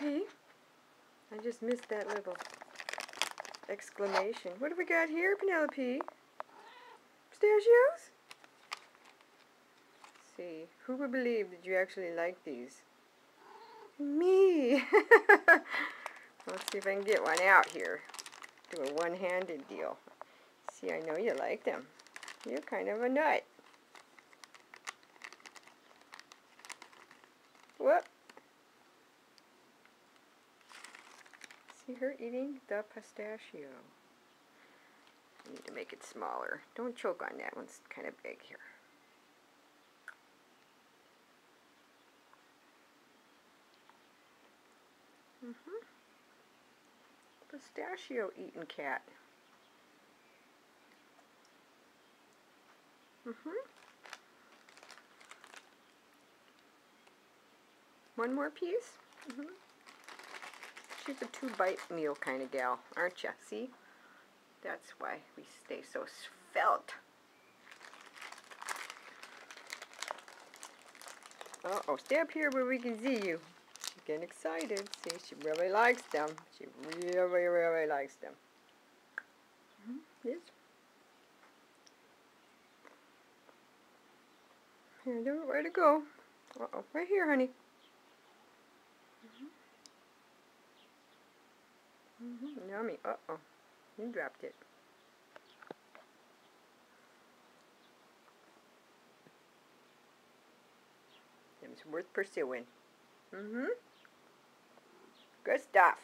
Penelope. I just missed that little exclamation. What have we got here, Penelope? Pistachios? Let's see. Who would believe that you actually like these? Me! Let's see if I can get one out here. Do a one-handed deal. See, I know you like them. You're kind of a nut. Whoop! See her eating the pistachio. I need to make it smaller. Don't choke on that one's kind of big here. Pistachio eating cat. One more piece? She's a 2-bite meal kind of gal, aren't you? See? That's why we stay so svelte. Uh-oh, stay up here where we can see you. She's getting excited. See, she really likes them. She really, really likes them. Yes. Here, where to go? Uh-oh, right here, honey. Yummy. Uh-oh, you dropped it. It's worth pursuing. Good stuff.